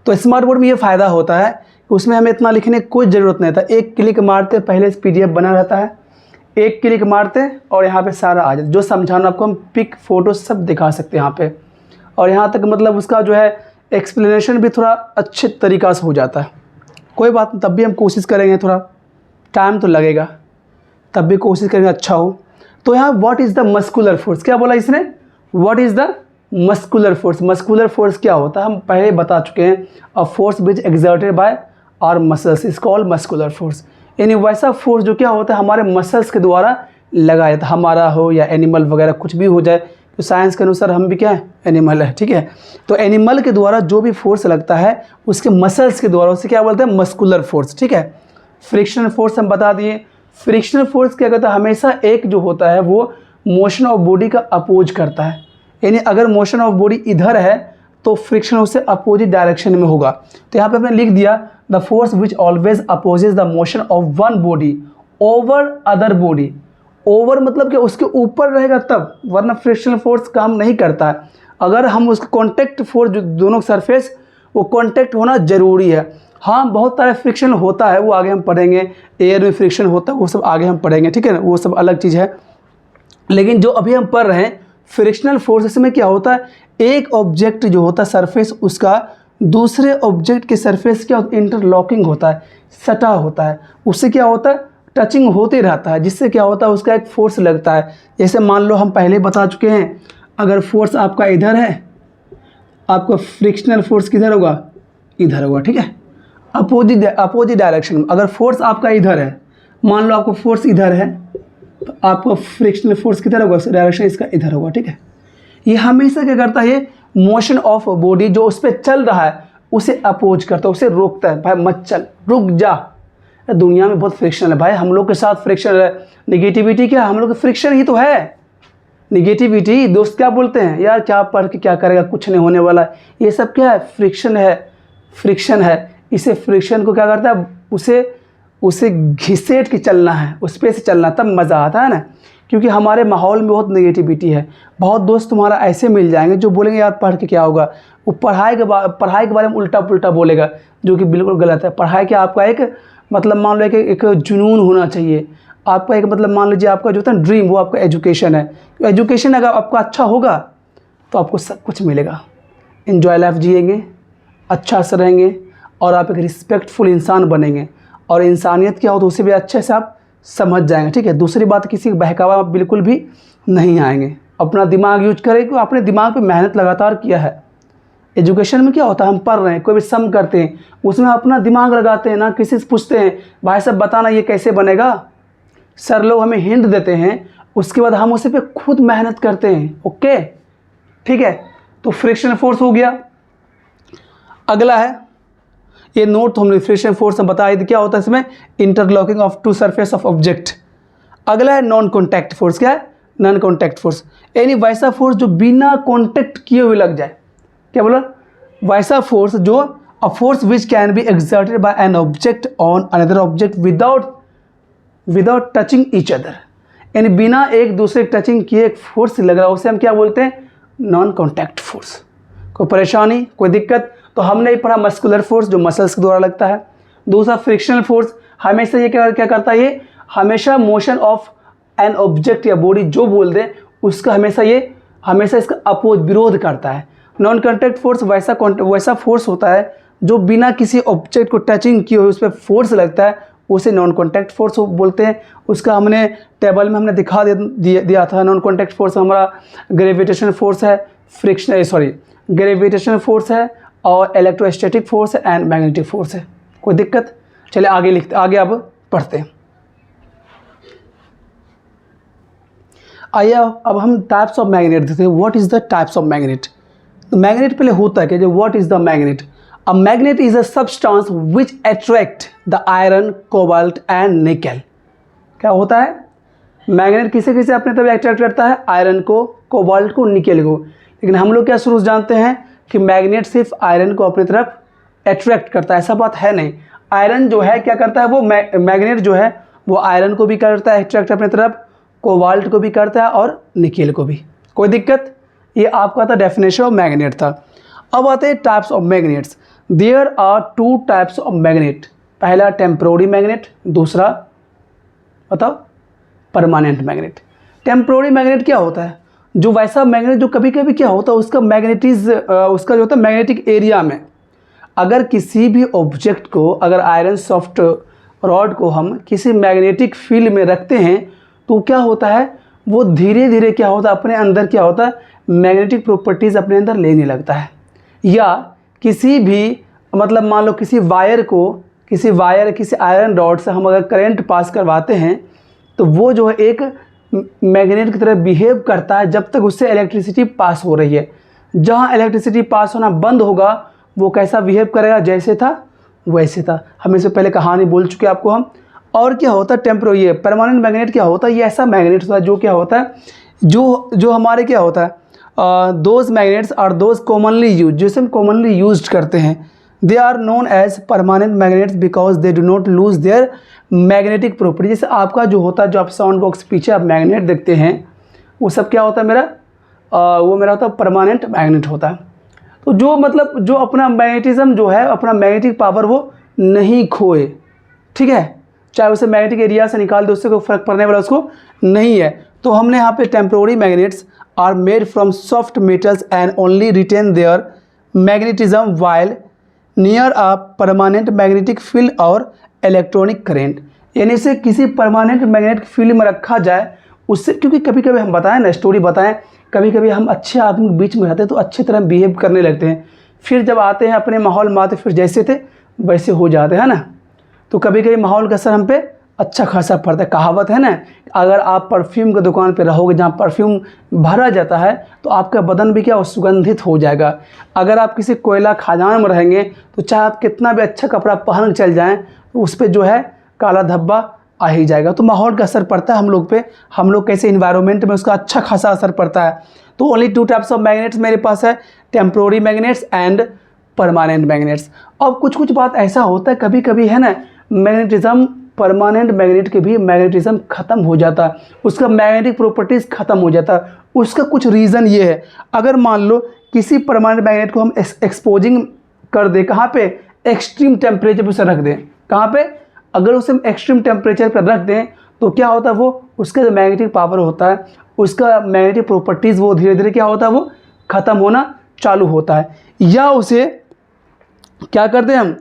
तो स्मार्ट बोर्ड में ये फ़ायदा होता है कि उसमें हमें इतना लिखने की कोई ज़रूरत नहीं था, एक क्लिक मारते पहले से PDF बना रहता है, एक क्लिक मारते और यहाँ पे सारा आ जाता, जो समझाना आपको हम पिक फोटो सब दिखा सकते हैं यहाँ पे, और यहाँ तक मतलब उसका जो है एक्सप्लेनेशन भी थोड़ा अच्छे तरीक़ा से हो जाता है। कोई बात नहीं, तब भी हम कोशिश करेंगे, थोड़ा टाइम तो लगेगा, तब भी कोशिश करेंगे अच्छा हो। तो यहाँ what is the muscular force, क्या बोला इसने, what is the muscular force. Muscular force क्या होता है हम पहले बता चुके हैं, a force which exerted by our muscles is called muscular force, यानी वैसा फोर्स जो क्या होता है हमारे मसल्स के द्वारा लगाया जाता है, हमारा हो या एनिमल वगैरह कुछ भी हो जाए, तो साइंस के अनुसार हम भी क्या है, एनिमल है, ठीक है। तो एनिमल के द्वारा जो भी फोर्स लगता है उसके मसल्स के द्वारा, उसे क्या बोलते हैं, मस्कुलर फोर्स, ठीक है। फ्रिक्शनल फोर्स हम बता दिए, फ्रिक्शनल फोर्स क्या करता है, हमेशा एक जो होता है वो मोशन ऑफ बॉडी का अपोज करता है, यानी अगर मोशन ऑफ बॉडी इधर है तो फ्रिक्शन उससे अपोजिट डायरेक्शन में होगा। तो यहाँ पे आपने लिख दिया the force which always opposes the motion of one body over other body, over मतलब कि उसके ऊपर रहेगा तब, वरना फ्रिक्शनल फोर्स काम नहीं करता है। अगर हम उसका कॉन्टैक्ट फोर्स जो दोनों सरफेस वो कॉन्टैक्ट होना ज़रूरी है। हाँ बहुत सारा फ्रिक्शन होता है, वो आगे हम पढ़ेंगे, एयर में फ्रिक्शन होता है वो सब आगे हम पढ़ेंगे, ठीक है ना, वो सब अलग चीज़ है। लेकिन जो अभी हम पढ़ रहे हैं फ्रिक्शनल फोर्स में क्या होता है, एक ऑब्जेक्ट जो होता है सरफेस उसका दूसरे ऑब्जेक्ट के सरफेस क्या इंटरलॉकिंग होता है, सटा होता है, उससे क्या होता है टचिंग होते रहता है, जिससे क्या होता है उसका एक फोर्स लगता है। जैसे मान लो हम पहले बता चुके हैं, अगर फोर्स आपका इधर है, आपका फ्रिक्शनल फोर्स किधर होगा, इधर होगा, ठीक है, अपोजिट डायरेक्शन में। अगर फोर्स आपका इधर है, मान लो आपको फोर्स इधर है, तो आपका फ्रिक्शनल फोर्स किधर होगा, डायरेक्शन इसका इधर होगा, ठीक है। ये हमेशा क्या करता है, ये मोशन ऑफ बॉडी जो उस पर चल रहा है उसे अपोज करता है, उसे रोकता है, भाई मत चल, रुक जा। दुनिया में बहुत फ्रिक्शन है भाई, हम लोग के साथ फ्रिक्शन है, निगेटिविटी क्या, हम लोग का फ्रिक्शन ही तो है, निगेटिविटी। दोस्त क्या बोलते हैं, यार क्या पढ़ के क्या करेगा, कुछ नहीं होने वाला, ये सब क्या है, फ्रिक्शन है, फ्रिक्शन है। इसे फ्रिक्शन को क्या करता है, उसे घिसेट के चलना है, उस पर से चलना, तब मज़ा आता है ना। क्योंकि हमारे माहौल में बहुत नेगेटिविटी है। बहुत दोस्त तुम्हारा ऐसे मिल जाएंगे जो बोलेंगे यार पढ़ के क्या होगा, वो पढ़ाई के बारे में उल्टा पुल्टा बोलेगा, जो कि बिल्कुल गलत है। पढ़ाई के आपका एक मतलब मान लो कि एक जुनून होना चाहिए आपका, एक मतलब मान लीजिए आपका जो होता है ड्रीम, वो आपका एजुकेशन है। एजुकेशन अगर आपका अच्छा होगा तो आपको सब कुछ मिलेगा, एंजॉय लाइफ जिएंगे, अच्छा से रहेंगे और आप एक रिस्पेक्टफुल इंसान बनेंगे। और इंसानियत क्या हो तो उसे भी अच्छे से आप समझ जाएंगे, ठीक है। दूसरी बात, किसी के बहकावा आप बिल्कुल भी नहीं आएंगे। अपना दिमाग यूज करें कि आपने दिमाग पे मेहनत लगातार किया है। एजुकेशन में क्या होता है, हम पढ़ रहे हैं, कोई भी सम करते हैं, उसमें अपना दिमाग लगाते हैं ना, किसी से पूछते हैं भाई साहब बताना ये कैसे बनेगा। सर लोग हमें हिंट देते हैं, उसके बाद हम उसे पे खुद मेहनत करते हैं। ओके, ठीक है। तो फ्रिक्शन फोर्स हो गया। अगला है, ये नोट तो हमने फ्रिक्शन फोर्स में बताया क्या होता है इसमें, interlocking of two surface of object. अगला है नॉन कॉन्टैक्ट फोर्स। क्या है, नॉन कॉन्टैक्ट फोर्स, यानी वैसा फोर्स जो बिना कॉन्टैक्ट किए हुए लग जाए। क्या बोला, वैसा फोर्स जो अ force which can be exerted by an object on another object without touching each other, यानी बिना एक दूसरे टचिंग किए एक फोर्स लग रहा है, उसे हम क्या बोलते हैं, नॉन कॉन्टैक्ट फोर्स। कोई परेशानी, कोई दिक्कत, तो हमने पढ़ा मस्कुलर फोर्स जो मसल्स के द्वारा लगता है। दूसरा फ्रिक्शनल फोर्स, हमेशा ये क्या करता है, ये हमेशा मोशन ऑफ एन ऑब्जेक्ट या बॉडी जो बोल दे उसका हमेशा इसका अपोज, विरोध करता है। नॉन कॉन्टैक्ट फोर्स वैसा फोर्स होता है जो बिना किसी ऑब्जेक्ट को टचिंग किए हुए उस पर फोर्स लगता है, उसे नॉन कॉन्टैक्ट फोर्स बोलते हैं। उसका हमने टेबल में हमने दिखा दिया था। नॉन कॉन्टैक्ट फोर्स हमारा ग्रेविटेशन फोर्स है, ग्रेविटेशन फोर्स है और इलेक्ट्रोस्टैटिक फोर्स है एंड मैग्नेटिक फोर्स है। कोई दिक्कत, चलिए आगे अब पढ़ते हैं। आइए अब हम टाइप्स ऑफ मैग्नेट देखते हैं। What is the types of magnet. तो मैग्नेट पहले होता है क्या, what is the magnet. A magnet is a substance which attract the iron, cobalt and निकल। क्या होता है, मैग्नेट किसे किसे अपने तरफ अट्रैक्ट करता है, आयरन को, कोबाल्ट को, निकल को। लेकिन हम लोग क्या शुरू से जानते हैं कि मैग्नेट सिर्फ आयरन को अपनी तरफ अट्रैक्ट करता है, ऐसा बात है नहीं। आयरन जो है क्या करता है, वो मैग्नेट जो है वो आयरन को भी करता है अट्रैक्ट अपनी तरफ, कोबाल्ट को भी करता है और निकेल को भी। कोई दिक्कत, ये आपका था डेफिनेशन ऑफ मैग्नेट था। अब आते हैं types of magnets. There are two types of magnet. पहला टेम्पोररी मैग्नेट, दूसरा बताओ परमानेंट मैग्नेट। टेम्पोररी मैग्नेट क्या होता है, जो वैसा मैग्नेट जो कभी कभी क्या होता है उसका उसका जो होता है मैग्नेटिक एरिया में, अगर किसी भी ऑब्जेक्ट को, अगर आयरन सॉफ्ट रॉड को हम किसी मैग्नेटिक फील्ड में रखते हैं तो क्या होता है, वो धीरे धीरे क्या होता है अपने अंदर क्या होता है मैग्नेटिक प्रॉपर्टीज़ अपने अंदर लेने लगता है। या किसी भी मतलब मान लो किसी आयरन रॉड से हम अगर करंट पास करवाते हैं तो वो जो है एक मैग्नेट की तरह बिहेव करता है जब तक उससे इलेक्ट्रिसिटी पास हो रही है। जहाँ इलेक्ट्रिसिटी पास होना बंद होगा वो कैसा बिहेव करेगा, जैसे था वैसे था। हम इससे पहले कहानी बोल चुके आपको हम। और क्या होता है टेम्पोररी, ये परमानेंट मैग्नेट क्या होता है, ये ऐसा मैग्नेट होता है जो क्या होता है, जो हमारे क्या होता है, those magnets are those commonly use, जिसे हम कॉमनली यूज करते हैं। They are known as permanent magnets because they do not lose their magnetic property. जैसे आपका जो होता है, जो आप साउंड बॉक्स पीछे आप मैग्नेट देखते हैं वो सब क्या होता है मेरा, वो मेरा होता है परमानेंट मैग्नेट होता है। तो जो मतलब जो अपना मैग्नेटिज्म जो है, अपना मैग्नेटिक पावर वो नहीं खोए, ठीक है, चाहे उसे मैग्नेटिक एरिया से निकाल दो उससे कोई फर्क पड़ने वाला उसको नहीं है। तो हमने यहाँ पे temporary magnets are made from soft metals and only retain their magnetism while near a permanent magnetic field और इलेक्ट्रॉनिक करेंट। यानी से किसी परमानेंट मैग्नेटिक फील्ड में रखा जाए उससे, क्योंकि कभी कभी हम बताएं ना, स्टोरी बताएं, कभी कभी हम अच्छे आदमी के बीच में रहते हैं तो अच्छी तरह बिहेव करने लगते हैं, फिर जब आते हैं अपने माहौल में आते फिर जैसे थे वैसे हो जाते हैं ना। तो कभी कभी माहौल का असर हम पे अच्छा खासा पड़ता है। कहावत है ना, अगर आप परफ्यूम की दुकान पे रहोगे जहाँ परफ्यूम भरा जाता है तो आपका बदन भी क्या सुगंधित हो जाएगा। अगर आप किसी कोयला खदान में रहेंगे तो चाहे आप कितना भी अच्छा कपड़ा पहन चल जाएं तो उस पर जो है काला धब्बा आ ही जाएगा। तो माहौल का असर पड़ता है हम लोग पे, हम लोग कैसे इन्वायरमेंट में उसका अच्छा खासा असर पड़ता है। तो only to types of magnets मेरे पास है, temporary magnets and permanent magnets. अब कुछ बात ऐसा होता है कभी कभी है ना, मैग्नेटिज्म परमानेंट मैग्नेट के भी मैग्नेटिज्म ख़त्म हो जाता है, उसका मैग्नेटिक प्रॉपर्टीज़ ख़त्म हो जाता है। उसका कुछ रीज़न ये है, अगर मान लो किसी परमानेंट मैग्नेट को हम एक्सपोजिंग कर दें, कहाँ पे, एक्सट्रीम टेम्परेचर पर उसे रख दें, कहाँ पे, अगर उसे हम एक्सट्रीम टेम्परेचर पर रख दें तो क्या होता है, वो उसका जो मैग्नेटिक पावर होता है, उसका मैग्नेटिक प्रॉपर्टीज़ वो धीरे धीरे क्या होता है, वो ख़त्म होना चालू होता है। या उसे क्या करते हैं हम,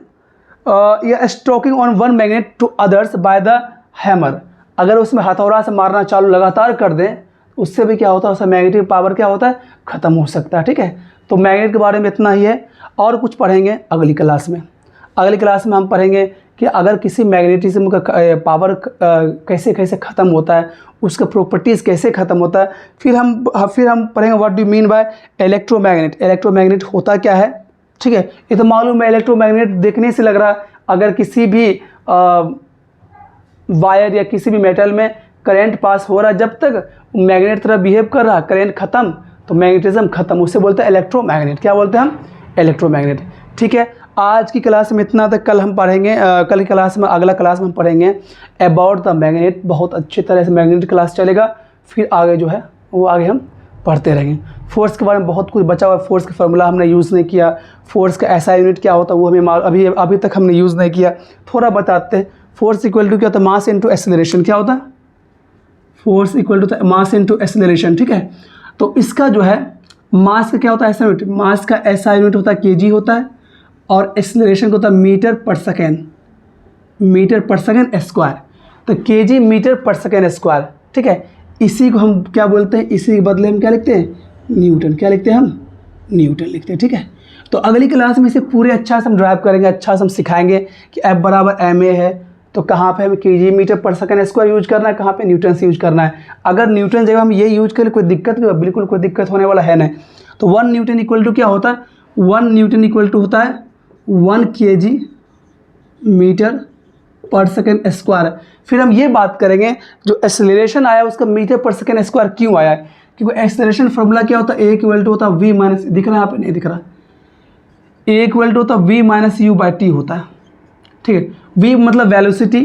या stroking on one magnet to others by the hammer, अगर उसमें हथौड़ा से मारना चालू लगातार कर दें, उससे भी क्या होता है, उसका मैग्नेटिक पावर क्या होता है, ख़त्म हो सकता है। ठीक है, तो मैग्नेट के बारे में इतना ही है, और कुछ पढ़ेंगे अगली क्लास में। अगली क्लास में हम पढ़ेंगे कि अगर किसी मैग्नेटिज्म का पावर कैसे कैसे ख़त्म होता है, उसका प्रॉपर्टीज़ कैसे ख़त्म होता है। फिर हम पढ़ेंगे what do you mean bye electromagnet, electromagnet होता क्या है। ठीक है, ये तो मालूम है, इलेक्ट्रोमैग्नेट देखने से लग रहा है, अगर किसी भी वायर या किसी भी मेटल में करंट पास हो रहा है, जब तक मैग्नेट तरह बिहेव कर रहा, करंट ख़त्म तो मैग्नेटिज्म ख़त्म, उससे बोलते हैं इलेक्ट्रोमैग्नेट। क्या बोलते हैं हम, इलेक्ट्रोमैग्नेट। ठीक है, आज की क्लास में इतना तक। कल हम पढ़ेंगे, कल की क्लास में, अगला क्लास में हम पढ़ेंगे अबाउट द मैग्नेट, बहुत अच्छी तरह से मैग्नेट क्लास चलेगा। फिर आगे जो है वो आगे हम पढ़ते रहेंगे। फोर्स के बारे में बहुत कुछ बचा हुआ है, फोर्स का फार्मूला हमने यूज़ नहीं किया, फोर्स का ऐसा यूनिट क्या होता है वो हमें अभी तक हमने यूज़ नहीं किया, थोड़ा बताते हैं। फोर्स इक्वल टू क्या होता है, मास इंटू एक्सेलरेशन। क्या होता है, force equal to mass into acceleration. ठीक है, तो इसका जो है मास का क्या होता है, ऐसा यूनिट, मास का ऐसा यूनिट होता है केजी होता है, और एक्सेलरेशन को होता है मीटर पर सेकेंड, मीटर पर सेकेंड स्क्वायर। तो केजी मीटर पर सेकेंड स्क्वायर। ठीक है, इसी को हम क्या बोलते हैं, इसी के बदले हम क्या लिखते हैं, न्यूटन। क्या लिखते हैं हम, न्यूटन लिखते हैं। ठीक है, तो अगली क्लास में इसे पूरे अच्छा से हम ड्राइव करेंगे, अच्छा से हम सिखाएंगे कि F बराबर ma है, तो कहाँ पे हमें केजी मीटर पर सेकेंड स्क्वायर यूज करना है, कहाँ पे न्यूटन से यूज करना है। अगर न्यूटन जगह हम ये यूज करें कोई दिक्कत, बिल्कुल कोई दिक्कत होने वाला है नहीं। तो 1 न्यूटन इक्वल टू क्या होता है, 1 न्यूटन इक्वल टू होता है 1 केजी मीटर पर सेकेंड स्क्वायर। फिर हम ये बात करेंगे जो एक्सेलरेशन आया उसका मीटर पर सेकेंड स्क्वायर क्यों आया है, क्योंकि एक्सेलरेशन फॉर्मूला क्या होता है, ए इक्वल टू होता है वी माइनस, दिख रहा है यहाँ पे, नहीं दिख रहा, ए इक्वल टू होता है v minus u by t होता है। ठीक है, वी मतलब वेलोसिटी,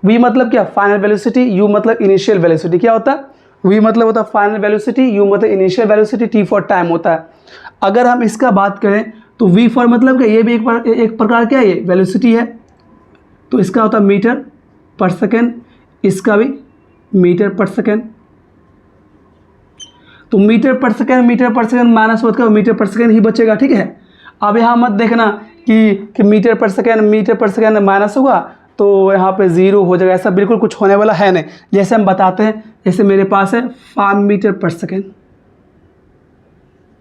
वी मतलब क्या, फाइनल वेलोसिटी, यू मतलब इनिशियल वेलोसिटी। क्या होता है, वी मतलब होता है फाइनल वेलोसिटी, यू मतलब initial velocity, T for time होता है। अगर हम इसका बात करें तो वी फॉर मतलब क्या, ये भी एक प्रकार क्या है, ये वेलोसिटी है, तो इसका होता है मीटर पर सेकेंड, इसका भी मीटर पर सेकेंड। तो मीटर पर सेकेंड माइनस होता है, मीटर पर सेकेंड ही बचेगा। ठीक है, अब यहाँ मत देखना कि मीटर पर सेकेंड माइनस होगा तो यहाँ पे ज़ीरो हो जाएगा, ऐसा बिल्कुल कुछ होने वाला है नहीं। जैसे हम बताते हैं, जैसे मेरे पास है 5 मीटर पर सेकेंड,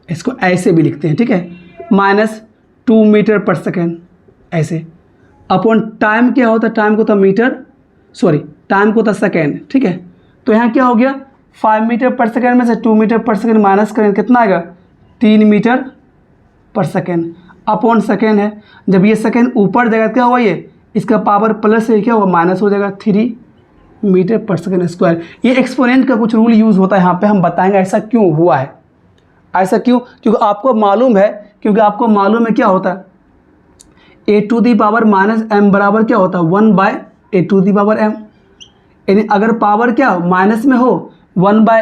इसको ऐसे भी लिखते हैं। ठीक है, माइनस 2 मीटर पर सेकेंड ऐसे, अपॉन टाइम क्या होता है, टाइम को होता मीटर, टाइम को होता सेकेंड। ठीक है, तो यहाँ क्या हो गया, 5 मीटर पर सेकेंड में से 2 मीटर पर सेकेंड माइनस करें कितना आएगा, 3 मीटर पर सेकेंड, अपॉन सेकेंड है। जब ये सेकेंड ऊपर जाएगा क्या हुआ, ये इसका पावर प्लस है, क्या होगा, माइनस हो जाएगा, 3 मीटर पर सेकेंड स्क्वायर। ये एक्सपोनेंट का कुछ रूल यूज़ होता है, यहाँ पे हम बताएंगे ऐसा क्यों हुआ है, ऐसा क्यों, क्योंकि आपको मालूम है क्या होता है, A to the power minus M बराबर क्या होता है, 1 by A to the power M. यानी अगर पावर क्या माइनस में हो, 1 बाय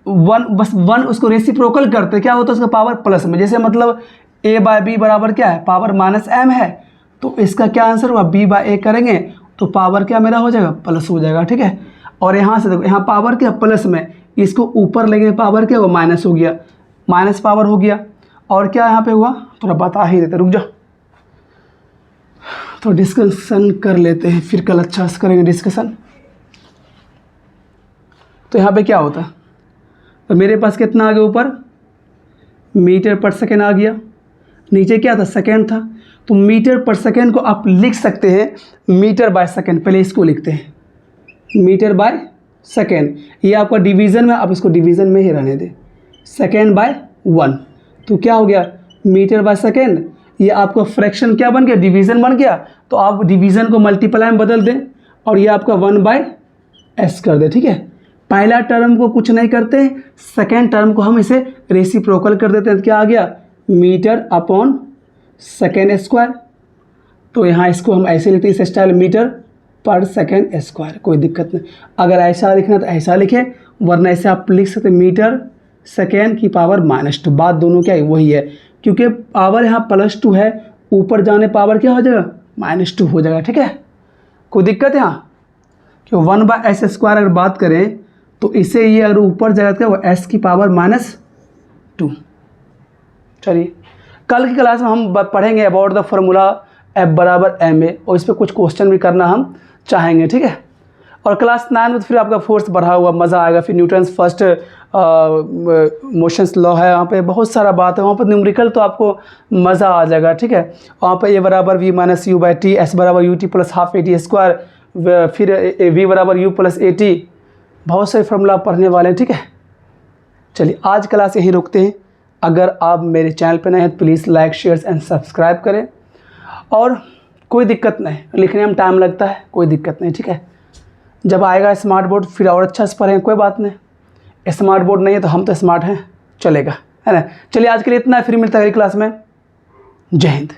1, बस 1 उसको रेसिप्रोकल करते क्या होता है, उसका पावर प्लस में। जैसे मतलब ए बाय बी बराबर क्या है, पावर माइनस एम है, तो इसका क्या आंसर हुआ, बी बाय ए करेंगे तो पावर क्या मेरा हो जाएगा, प्लस हो जाएगा। ठीक है, और यहाँ से देखो, यहाँ पावर क्या प्लस में, इसको ऊपर लेंगे पावर क्या हुआ, माइनस हो गया, माइनस पावर हो गया। और क्या यहाँ पे हुआ, थोड़ा बता ही देते, रुक जाओ, तो डिस्कशन कर लेते हैं, फिर कल अच्छा से करेंगे डिस्कशन। तो यहाँ पे क्या होता है, तो मेरे पास कितना आ गया, ऊपर मीटर पर सेकेंड आ गया, नीचे क्या था, सेकेंड था। तो मीटर पर सेकेंड को आप लिख सकते हैं मीटर बाय सेकेंड, पहले इसको लिखते हैं मीटर बाय सेकेंड। ये आपका डिवीज़न में, आप इसको डिवीज़न में ही रहने दें, सेकेंड बाय 1, तो क्या हो गया, मीटर बाय सेकेंड। ये आपका फ्रैक्शन क्या बन गया, डिवीज़न बन गया, तो आप डिवीज़न को मल्टीप्लाई में बदल दें और ये आपका 1 बाय एस कर दें। ठीक है, पहला टर्म को कुछ नहीं करते, सेकेंड टर्म को हम इसे रेसिप्रोकल कर देते हैं, तो क्या आ गया, मीटर अपॉन सेकेंड स्क्वायर। तो यहाँ इसको हम ऐसे लिखते हैं, इस स्टाइल मीटर पर सेकेंड स्क्वायर, कोई दिक्कत नहीं। अगर ऐसा लिखना तो ऐसा लिखें, वरना ऐसे आप लिख सकते मीटर सेकेंड की पावर -2। बात दोनों क्या है, वही है, क्योंकि पावर यहाँ +2 है, ऊपर जाने पावर क्या हो जाएगा, -2 हो जाएगा। ठीक है, कोई दिक्कत है यहाँ, कि 1/s² अगर बात करें तो इसे ये अगर ऊपर जाएगा क्या, वो s की पावर -2। चलिए, कल की क्लास में हम पढ़ेंगे about the formula F = ma, और इस पर कुछ क्वेश्चन भी करना हम चाहेंगे। ठीक है, और क्लास 9 में तो फिर आपका फोर्स बढ़ा हुआ मज़ा आएगा। फिर न्यूटन्स फर्स्ट मोशंस लॉ है, वहाँ पे बहुत सारा बात है, वहाँ पर न्यूमेरिकल तो आपको मज़ा आ जाएगा। ठीक है, वहाँ पर a = v - u/t, s = ut + ½ at², फिर v = u + at, बहुत सारे फार्मूला पढ़ने वाले हैं। ठीक है, चलिए आज क्लास यहीं रोकते हैं। अगर आप मेरे चैनल पर नए हैं तो please like, share and subscribe करें। और कोई दिक्कत नहीं, लिखने में टाइम लगता है, कोई दिक्कत नहीं। ठीक है, जब आएगा स्मार्ट बोर्ड फिर और अच्छा से पढ़ें, कोई बात नहीं। स्मार्ट बोर्ड नहीं है तो हम तो स्मार्ट हैं, चलेगा, है ना। चलिए आज के लिए इतना है, फिर मिलता है अगली क्लास में। जय हिंद।